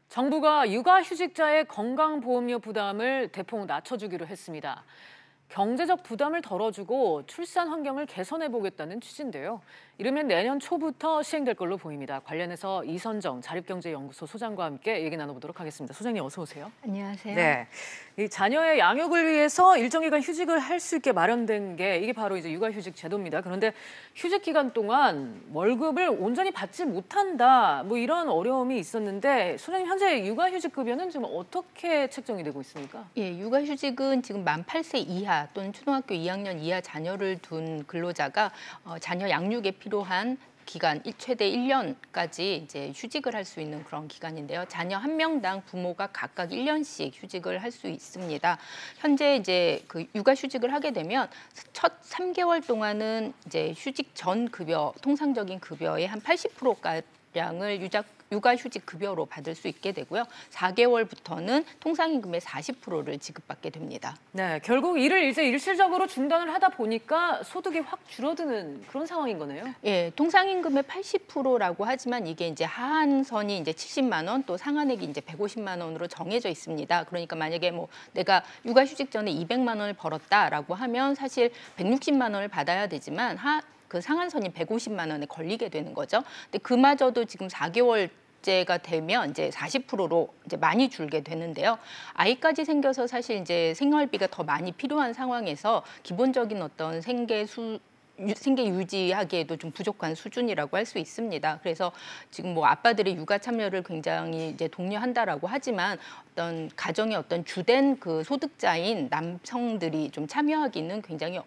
정부가 육아휴직자의 건강보험료 부담을 대폭 낮춰주기로 했습니다. 경제적 부담을 덜어주고 출산 환경을 개선해보겠다는 취지인데요. 이르면 내년 초부터 시행될 걸로 보입니다. 관련해서 이선정 자립경제연구소 소장과 함께 얘기 나눠보도록 하겠습니다. 소장님 어서 오세요. 안녕하세요. 네, 이 자녀의 양육을 위해서 일정 기간 휴직을 할 수 있게 마련된 게 이게 바로 이제 육아휴직 제도입니다. 그런데 휴직 기간 동안 월급을 온전히 받지 못한다, 뭐 이런 어려움이 있었는데 소장님 현재 육아휴직 급여는 지금 어떻게 책정이 되고 있습니까? 예, 육아휴직은 지금 만 8세 이하 또는 초등학교 2학년 이하 자녀를 둔 근로자가 자녀 양육에 필요한 기간 최대 1년까지 이제 휴직을 할 수 있는 그런 기간인데요. 자녀 한 명당 부모가 각각 1년씩 휴직을 할 수 있습니다. 현재 이제 그 육아휴직을 하게 되면 첫 3개월 동안은 이제 휴직 전 급여, 통상적인 급여의 한 80%가량을 육아휴직 급여로 받을 수 있게 되고요. 4개월부터는 통상임금의 40%를 지급받게 됩니다. 네, 결국 일을 이제 일시적으로 중단을 하다 보니까 소득이 확 줄어드는 그런 상황인 거네요. 예, 통상임금의 80%라고 하지만 이게 이제 하한선이 이제 70만 원, 또 상한액이 이제 150만 원으로 정해져 있습니다. 그러니까 만약에 뭐 내가 육아휴직 전에 200만 원을 벌었다라고 하면 사실 160만 원을 받아야 되지만 그 상한선이 150만 원에 걸리게 되는 거죠. 근데 그마저도 지금 4개월째가 되면 이제 40%로 이제 많이 줄게 되는데요. 아이까지 생겨서 사실 이제 생활비가 더 많이 필요한 상황에서 기본적인 어떤 생계 유지하기에도 좀 부족한 수준이라고 할 수 있습니다. 그래서 지금 뭐 아빠들의 육아 참여를 굉장히 이제 독려한다라고 하지만 어떤 가정의 어떤 주된 그 소득자인 남성들이 좀 참여하기는 굉장히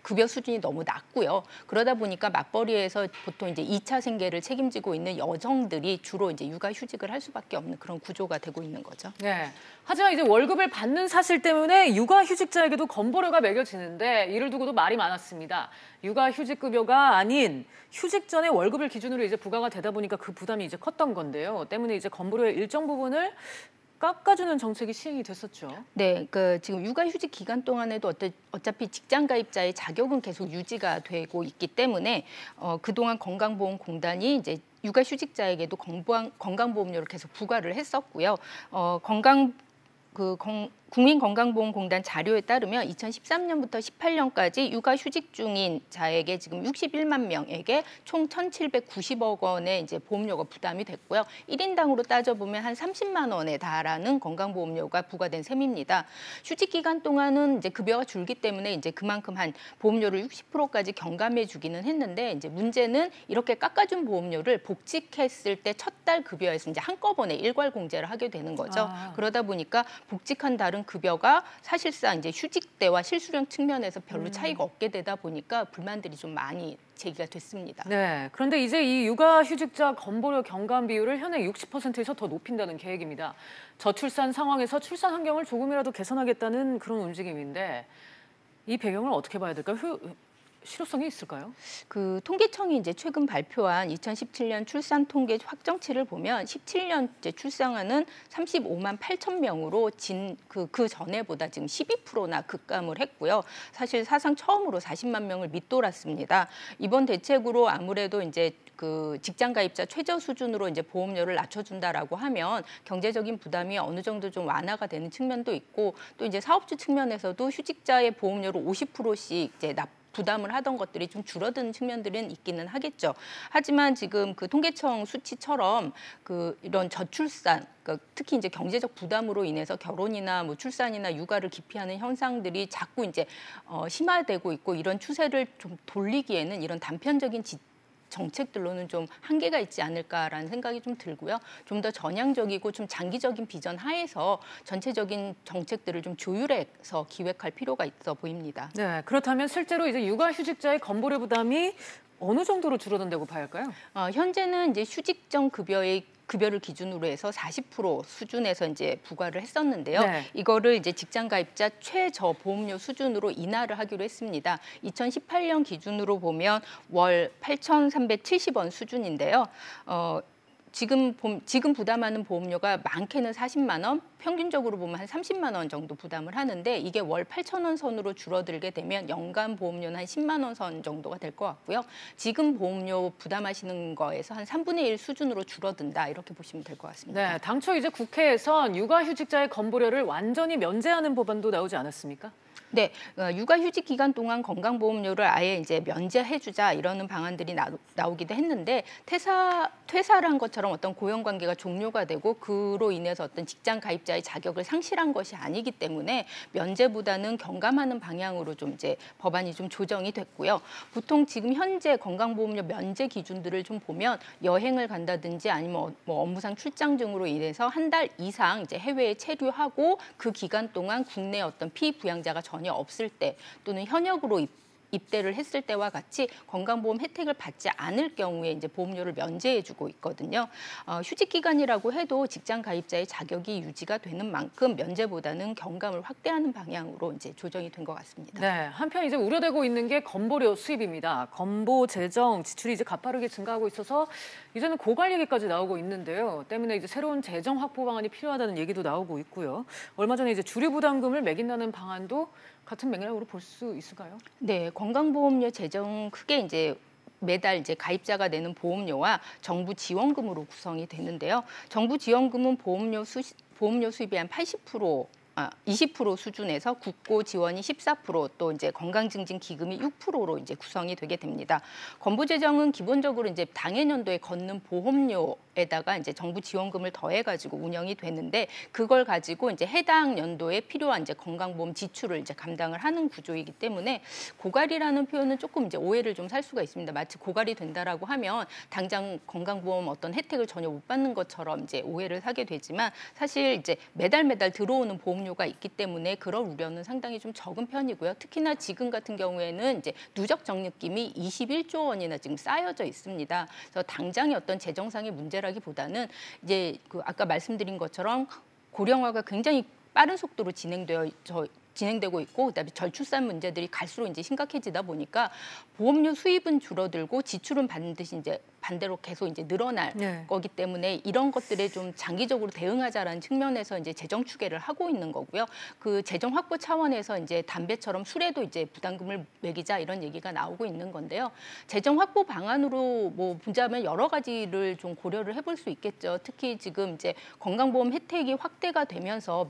급여 수준이 너무 낮고요. 그러다 보니까 맞벌이에서 보통 이제 2차 생계를 책임지고 있는 여성들이 주로 이제 육아휴직을 할 수밖에 없는 그런 구조가 되고 있는 거죠. 네. 하지만 이제 월급을 받는 사실 때문에 육아휴직자에게도 건보료가 매겨지는데 이를 두고도 말이 많았습니다. 육아휴직급여가 아닌 휴직 전에 월급을 기준으로 이제 부과가 되다 보니까 그 부담이 이제 컸던 건데요. 때문에 이제 건보료의 일정 부분을 깎아주는 정책이 시행이 됐었죠. 네, 지금 육아휴직 기간 동안에도 어차피 직장가입자의 자격은 계속 유지가 되고 있기 때문에 그동안 건강보험공단이 이제 육아휴직자에게도 건강보험료를 계속 부과를 했었고요. 국민건강보험공단 자료에 따르면 2013년부터 18년까지 육아휴직 중인 자에게 지금 61만 명에게 총 1,790억 원의 이제 보험료가 부담이 됐고요. 1인당으로 따져보면 한 30만 원에 달하는 건강보험료가 부과된 셈입니다. 휴직 기간 동안은 이제 급여가 줄기 때문에 이제 그만큼 한 보험료를 60%까지 경감해 주기는 했는데 이제 문제는 이렇게 깎아준 보험료를 복직했을 때 첫 달 급여에서 이제 한꺼번에 일괄 공제를 하게 되는 거죠. 그러다 보니까 복직한 다른 급여가 사실상 이제 휴직 때와 실수령 측면에서 별로 차이가 없게 되다 보니까 불만들이 좀 많이 제기가 됐습니다. 네, 그런데 이제 이 육아휴직자 건보료 경감 비율을 현행 60%에서 더 높인다는 계획입니다. 저출산 상황에서 출산 환경을 조금이라도 개선하겠다는 그런 움직임인데 이 배경을 어떻게 봐야 될까요? 실효성이 있을까요? 그 통계청이 이제 최근 발표한 2017년 출산 통계 확정치를 보면 17년째 출산하는 35만 8천 명으로 그 전에보다 지금 12%나 급감을 했고요. 사실 사상 처음으로 40만 명을 밑돌았습니다. 이번 대책으로 아무래도 이제 그 직장가입자 최저 수준으로 이제 보험료를 낮춰준다라고 하면 경제적인 부담이 어느 정도 좀 완화가 되는 측면도 있고 또 이제 사업주 측면에서도 휴직자의 보험료를 50%씩 이제 부담을 하던 것들이 좀 줄어드는 측면들은 있기는 하겠죠. 하지만 지금 그 통계청 수치처럼 이런 저출산, 특히 이제 경제적 부담으로 인해서 결혼이나 뭐 출산이나 육아를 기피하는 현상들이 자꾸 이제 심화되고 있고 이런 추세를 좀 돌리기에는 이런 단편적인 정책들로는 좀 한계가 있지 않을까라는 생각이 좀 들고요. 좀 더 전향적이고 좀 장기적인 비전 하에서 전체적인 정책들을 좀 조율해서 기획할 필요가 있어 보입니다. 네, 그렇다면 실제로 이제 육아휴직자의 건보료 부담이 어느 정도로 줄어든다고 봐야 할까요? 현재는 이제 휴직 전 급여를 기준으로 해서 40% 수준에서 이제 부과를 했었는데요. 네. 이거를 이제 직장가입자 최저 보험료 수준으로 인하를 하기로 했습니다. 2018년 기준으로 보면 월 8,370원 수준인데요. 지금 부담하는 보험료가 많게는 40만 원, 평균적으로 보면 한 30만 원 정도 부담을 하는데 이게 월 8천 원 선으로 줄어들게 되면 연간 보험료는 한 10만 원 선 정도가 될 것 같고요. 지금 보험료 부담하시는 거에서 한 3분의 1 수준으로 줄어든다 이렇게 보시면 될 것 같습니다. 네, 당초 이제 국회에선 육아휴직자의 건보료를 완전히 면제하는 법안도 나오지 않았습니까? 네, 육아휴직 기간 동안 건강보험료를 아예 이제 면제해주자 이러는 방안들이 나오기도 했는데 퇴사를 한 것처럼 어떤 고용관계가 종료가 되고 그로 인해서 어떤 직장 가입자의 자격을 상실한 것이 아니기 때문에 면제보다는 경감하는 방향으로 좀 이제 법안이 좀 조정이 됐고요. 보통 지금 현재 건강보험료 면제 기준들을 좀 보면 여행을 간다든지 아니면 뭐 업무상 출장 등으로 인해서 한 달 이상 이제 해외에 체류하고 그 기간 동안 국내 어떤 피부양자가 전혀 없을 때 또는 현역으로 입대를 했을 때와 같이 건강보험 혜택을 받지 않을 경우에 이제 보험료를 면제해주고 있거든요. 휴직 기간이라고 해도 직장 가입자의 자격이 유지가 되는 만큼 면제보다는 경감을 확대하는 방향으로 이제 조정이 된 것 같습니다. 네, 한편 이제 우려되고 있는 게 건보료 수입입니다. 건보 재정 지출이 이제 가파르게 증가하고 있어서 이제는 고갈 얘기까지 나오고 있는데요. 때문에 이제 새로운 재정 확보 방안이 필요하다는 얘기도 나오고 있고요. 얼마 전에 이제 주류 부담금을 매긴다는 방안도 같은 맥락으로 볼 수 있을까요? 네, 건강보험료 재정 크게 이제 매달 이제 가입자가 내는 보험료와 정부 지원금으로 구성이 되는데요. 정부 지원금은 보험료 수입이 한 20% 수준에서 국고 지원이 14%, 또 이제 건강증진 기금이 6%로 이제 구성이 되게 됩니다. 건보 재정은 기본적으로 이제 당해년도에 걷는 보험료에다가 이제 정부 지원금을 더해가지고 운영이 되는데 그걸 가지고 이제 해당 연도에 필요한 이제 건강보험 지출을 이제 감당을 하는 구조이기 때문에 고갈이라는 표현은 조금 이제 오해를 좀 살 수가 있습니다. 마치 고갈이 된다라고 하면 당장 건강보험 어떤 혜택을 전혀 못 받는 것처럼 이제 오해를 사게 되지만 사실 이제 매달 들어오는 보험료가 있기 때문에 그럴 우려는 상당히 좀 적은 편이고요. 특히나 지금 같은 경우에는 이제 누적 적립금이 21조 원이나 지금 쌓여져 있습니다. 그래서 당장의 어떤 재정상의 문제라기보다는 이제 그 아까 말씀드린 것처럼 고령화가 굉장히 빠른 속도로 진행되고 있고 그다음에 저출산 문제들이 갈수록 이제 심각해지다 보니까 보험료 수입은 줄어들고 지출은 반드시 이제 반대로 계속 이제 늘어날 거기 때문에 이런 것들에 좀 장기적으로 대응하자라는 측면에서 이제 재정 추계를 하고 있는 거고요. 그 재정 확보 차원에서 이제 담배처럼 술에도 이제 부담금을 매기자 이런 얘기가 나오고 있는 건데요. 재정 확보 방안으로 뭐 보자면 여러 가지를 좀 고려를 해볼 수 있겠죠. 특히 지금 이제 건강보험 혜택이 확대가 되면서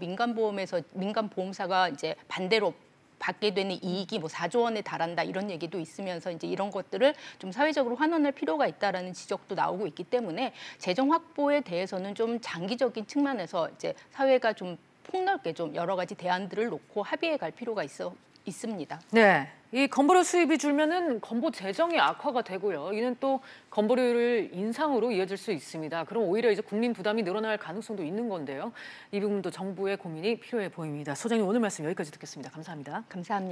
민간보험사가 이제 반대로 받게 되는 이익이 뭐 4조 원에 달한다 이런 얘기도 있으면서 이제 이런 것들을 좀 사회적으로 환원할 필요가 있다라는 지적도 나오고 있기 때문에 재정 확보에 대해서는 좀 장기적인 측면에서 이제 사회가 좀 폭넓게 좀 여러 가지 대안들을 놓고 합의해 갈 필요가 있습니다. 네, 이 건보료 수입이 줄면은 건보 재정이 악화가 되고요. 이는 또 건보료를 인상으로 이어질 수 있습니다. 그럼 오히려 이제 국민 부담이 늘어날 가능성도 있는 건데요. 이 부분도 정부의 고민이 필요해 보입니다. 소장님 오늘 말씀 여기까지 듣겠습니다. 감사합니다. 감사합니다.